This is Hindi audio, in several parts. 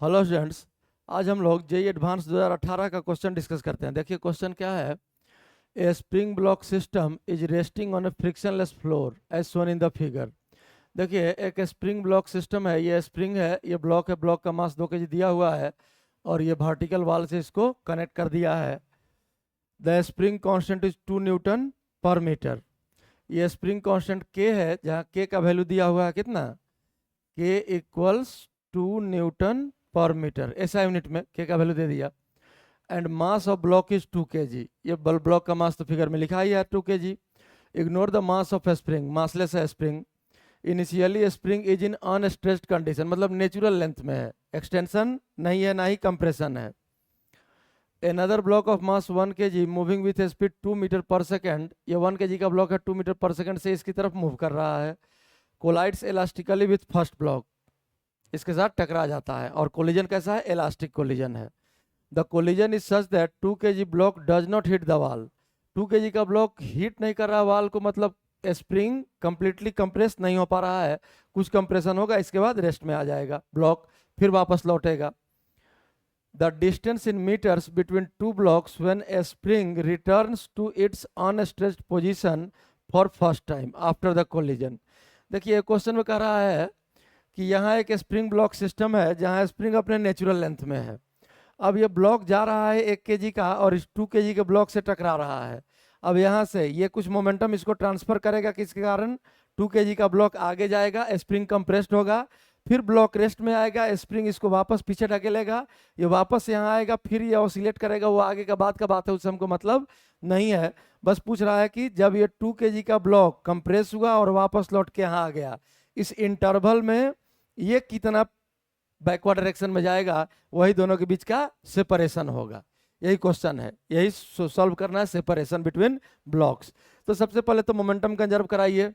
Hello students. आज हम लोग जेई एडवांस 2018 का क्वेश्चन डिस्कस करते हैं। देखिए क्वेश्चन क्या है। A spring block system is resting on a frictionless floor as shown in the figure. देखिए एक स्प्रिंग ब्लॉक सिस्टम है, ये स्प्रिंग है, ये ब्लॉक है, ब्लॉक का मास 2 kg दिया हुआ है और ये वर्टिकल वाल से इसको कनेक्ट कर दिया है। The spring constant is 2 Newton पर मीटर। ये स्प्रिंग कांस्टेंट के है, जहाँ के का वैल्यू दिया हुआ है कितना, के इक्वल्स 2 न्यूटन पर मीटर, ऐसा यूनिट में के का वैल्यू दे दिया। And mass of block is 2 kg। ये ब्लॉक का मास तो फिगर में लिखा ही है 2 kg। Ignore the mass of spring, massless है spring. Initially spring is in unstretched condition, मतलब नेचुरल लेंथ में है, एक्सटेंशन नहीं है ना ही कंप्रेशन है। Another block of mass 1 kg moving with speed 2 metre पर सेकेंड। ये 1 kg का ब्लॉक है, 2 मीटर पर सेकेंड से इसकी तरफ मूव कर रहा है। Collides elastically with first block, इसके साथ टकरा जाता है और कोलिजन कैसा है, इलास्टिक कोलिजन है। The collision is such that 2 kg block does not hit the wall. 2 kg का ब्लॉक हिट नहीं कर रहा वॉल को, मतलब स्प्रिंग कंप्लीटली कंप्रेस नहीं हो पा रहा है, कुछ कंप्रेशन होगा, इसके बाद रेस्ट में आ जाएगा ब्लॉक, फिर वापस लौटेगा। The distance in metres between two blocks when a spring returns to its unstretched position for first time after the collision. देखिए क्वेश्चन में कह रहा है कि यहाँ एक स्प्रिंग ब्लॉक सिस्टम है जहाँ स्प्रिंग अपने नेचुरल लेंथ में है। अब ये ब्लॉक जा रहा है 1 kg का और इस 2 kg के ब्लॉक से टकरा रहा है। अब यहाँ से ये कुछ मोमेंटम इसको ट्रांसफर करेगा, किसके कारण, 2 kg का ब्लॉक आगे जाएगा, स्प्रिंग कंप्रेस्ड होगा, फिर ब्लॉक रेस्ट में आएगा, स्प्रिंग इसको वापस पीछे ढकेलेगा, ये वापस यहाँ आएगा, फिर ये ऑसिलेट करेगा। वो आगे का बात है, उससे हमको मतलब नहीं है। बस पूछ रहा है कि जब ये 2 kg का ब्लॉक कंप्रेस हुआ और वापस लौट के यहाँ आ गया, इस इंटरवल में ये कितना बैकवर्ड डायरेक्शन में जाएगा, वही दोनों के बीच का सेपरेशन होगा। यही क्वेश्चन है, यही सॉल्व करना है, सेपरेशन बिटवीन ब्लॉक्स। तो सबसे पहले तो मोमेंटम कंजर्व कराइए,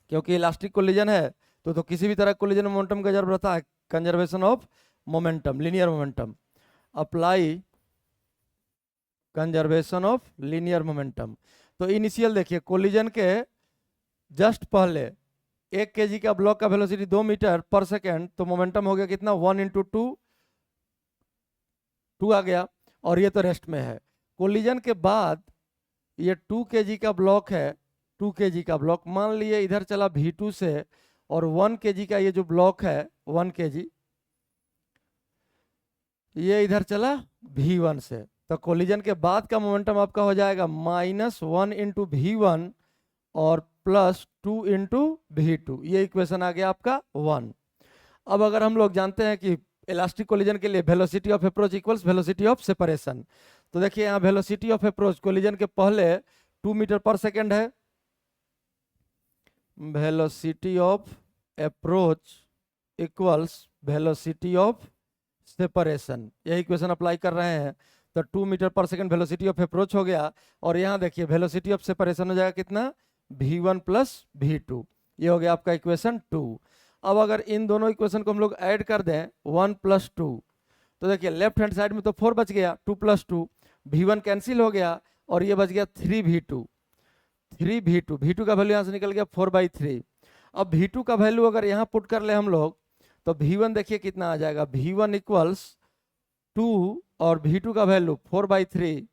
क्योंकि इलास्टिक कोलिजन है तो किसी भी तरह कोलिजन में मोमेंटम कंजर्व रहता है। Conservation of momentum, linear momentum, apply conservation of linear momentum. तो इनिशियल देखिए कोलिजन के जस्ट पहले 1 kg का ब्लॉक का वेलोसिटी 2 मीटर पर सेकेंड, तो मोमेंटम हो गया कितना, 1 × 2 आ गया, और ये तो रेस्ट में है। कोलिजन के बाद ये 2 kg का ब्लॉक है, 2 kg का ब्लॉक मान लिए इधर चला V2 से, और 1 kg का ये जो ब्लॉक है 1 kg, ये इधर चला V1 से। तो कोलिजन के बाद का मोमेंटम आपका हो जाएगा -1 × V1 और +2 × V2। ये इक्वेशन आ गया आपका 1। अब अगर हम लोग जानते हैं कि इलास्टिक कोलिजन के लिए velocity of approach equals velocity of separation, तो देखिए यहाँ वेलोसिटी ऑफ अप्रोच कोलिजन के पहले 2 मीटर पर सेकेंड है, velocity of approach equals velocity of separation, यही इक्वेशन अप्लाई कर रहे हैं। तो 2 मीटर पर सेकेंड वेलोसिटी ऑफ अप्रोच हो गया, और यहाँ देखिए वेलोसिटी ऑफ सेपरेशन हो जाएगा कितना, V1 + V2। ये हो गया आपका इक्वेशन 2। अब अगर इन दोनों इक्वेशन को हम लोग ऐड कर दें 1 + 2, तो देखिए लेफ्ट हैंड साइड में तो 4 बच गया, 2 + 2, V1 कैंसिल हो गया और ये बच गया 3V2। 3V2, V2 का वैल्यू यहाँ से निकल गया 4/3। अब V2 का वैल्यू अगर यहाँ पुट कर ले हम लोग, तो V1 देखिए कितना आ जाएगा, V1 = 2 और V2 का वैल्यू 4/3,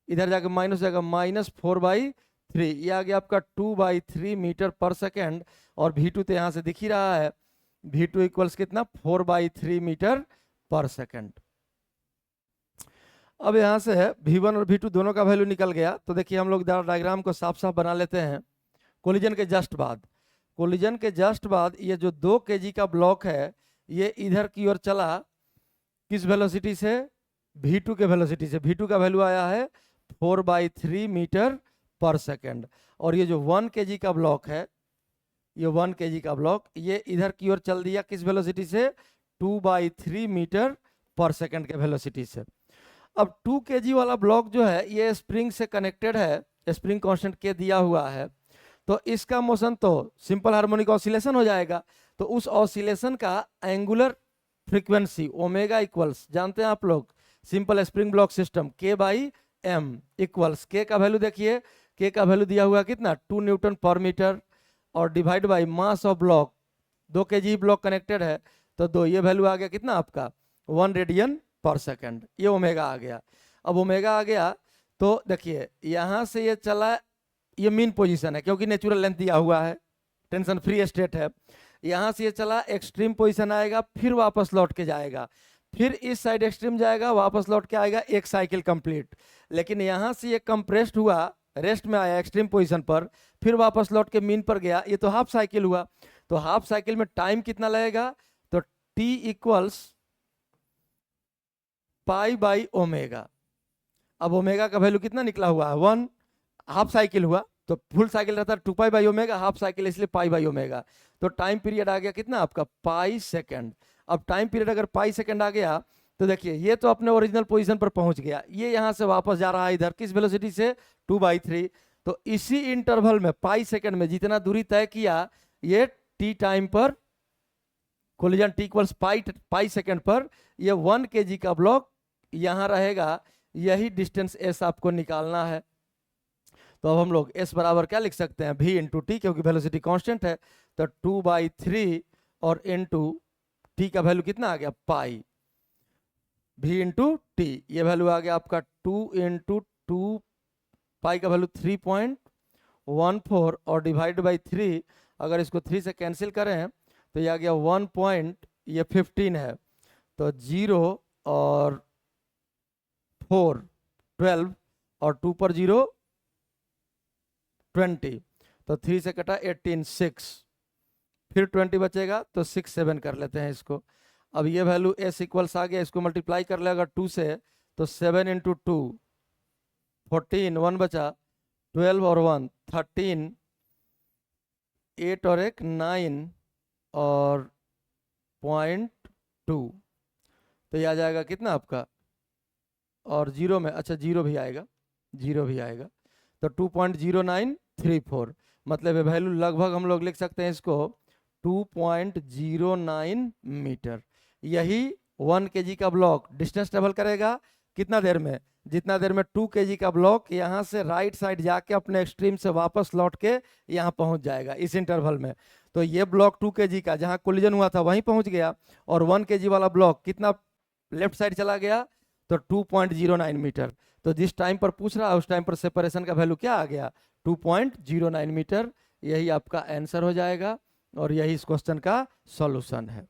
इधर जाके माइनस हो जाएगा, -4/3। ये आ गया आपका 2/3 मीटर पर सेकेंड, और V2 तो यहाँ से दिख ही रहा है, V2 = कितना, 4/3 मीटर पर सेकेंड। अब यहाँ से V1 और V2 दोनों का वैल्यू निकल गया। तो देखिए हम लोग डायग्राम को साफ साफ बना लेते हैं। कोलिजन के जस्ट बाद, कोलिजन के जस्ट बाद ये जो 2 kg का ब्लॉक है, ये इधर की ओर चला, किस वेलोसिटी से, V2 के वेलोसिटी से। V2 का वैल्यू आया है 4/3 मीटर पर सेकेंड, और ये जो 1 kg का ब्लॉक है, ये 1 kg का ब्लॉक, ये इधर की ओर चल दिया किस वेलोसिटी से, 2/3 मीटर पर सेकेंड के वेलोसिटी से। अब 2 kg वाला ब्लॉक जो है ये स्प्रिंग से कनेक्टेड है, स्प्रिंग कांस्टेंट के दिया हुआ है, तो इसका मोशन तो सिंपल हार्मोनिक ऑसिलेशन हो जाएगा। तो उस ऑसिलेशन का एंगुलर फ्रीक्वेंसी ओमेगा इक्वल्स, जानते हैं आप लोग, simple spring block system K/m equals, के का वैल्यू देखिए, के का वैल्यू दिया हुआ कितना, 2 न्यूटन पर मीटर, और divide by mass of block, 2 kg block connected है, तो 2, ये वैल्यू आ गया कितना आपका 1 रेडियन पर सेकंड, ये ओमेगा आ गया। अब ओमेगा आ गया तो देखिए यहाँ से ये चला, ये मीन पोजीशन है क्योंकि नेचुरल लेंथ दिया हुआ है, टेंशन फ्री स्टेट है। यहाँ से ये चला एक्सट्रीम पोजीशन आएगा, फिर वापस लौट के जाएगा, फिर इस साइड एक्सट्रीम जाएगा, वापस लौट के आएगा, एक साइकिल कंप्लीट। लेकिन यहाँ से ये कंप्रेस्ड हुआ, रेस्ट में आया एक्सट्रीम पोजीशन पर, फिर वापस लौट के मीन पर गया, ये तो हाफ साइकिल हुआ। तो हाफ साइकिल में टाइम कितना लगेगा, तो T equals pi by omega. अब ओमेगा का वैल्यू कितना निकला हुआ है 1, हाफ साइकिल हुआ तो फुल साइकिल रहता है 2 pi by omega, half cycle इसलिए पाई बाई ओमेगा। तो टाइम पीरियड आ गया कितना आपका पाई सेकंड। अब टाइम पीरियड अगर पाई सेकंड आ गया तो देखिए ये तो अपने ओरिजिनल पोजीशन पर पहुंच गया, ये यहाँ से वापस जा रहा है इधर किस वेलोसिटी से 2/3। तो इसी इंटरवल में पाई सेकंड में जितना दूरी तय किया, ये टी टाइम पर कोलिजन टी इक्वल्स पाई सेकंड पर ये 1 kg का ब्लॉक यहाँ रहेगा, यही डिस्टेंस एस आपको निकालना है। तो अब हम लोग एस बराबर क्या लिख सकते हैं, v इंटू टी, क्योंकि वेलोसिटी कांस्टेंट है, तो 2/3 और इंटू टी का वैल्यू कितना आ गया पाई, v इंटू टी, ये वैल्यू आ गया आपका 2 इंटू 2, पाई का वैल्यू 3.14 और डिवाइड बाई 3, अगर इसको 3 से कैंसिल करें तो ये आ गया 1.15 है, तो 0 और 4 12 और 2 पर 0 20, तो 3 से कटा 18 6, फिर 20 बचेगा तो 6 7 कर लेते हैं इसको। अब ये वैल्यू एस इक्वल्स आ गया, इसको मल्टीप्लाई कर लेगा 2 से, तो 7 इंटू 2 14, 1 बचा, 12 और 1 13, 8 और 1 9 और 0.2, तो ये आ जाएगा कितना आपका, और जीरो में अच्छा जीरो भी आएगा, जीरो भी आएगा, तो 2.0934, मतलब ये वैल्यू लगभग हम लोग लिख सकते हैं इसको 2.09 मीटर। यही 1 kg का ब्लॉक डिस्टेंस ट्रेवल करेगा कितना देर में, जितना देर में 2 kg का ब्लॉक यहाँ से राइट साइड जाके अपने एक्सट्रीम से वापस लौट के यहाँ पहुँच जाएगा इस इंटरवल में। तो ये ब्लॉक 2 kg का जहाँ कोलिजन हुआ था वहीं पहुँच गया, और 1 kg वाला ब्लॉक कितना लेफ्ट साइड चला गया, तो 2.09 मीटर। तो जिस टाइम पर पूछ रहा है उस टाइम पर सेपरेशन का वैल्यू क्या आ गया 2.09 मीटर। यही आपका आंसर हो जाएगा और यही इस क्वेश्चन का सॉल्यूशन है।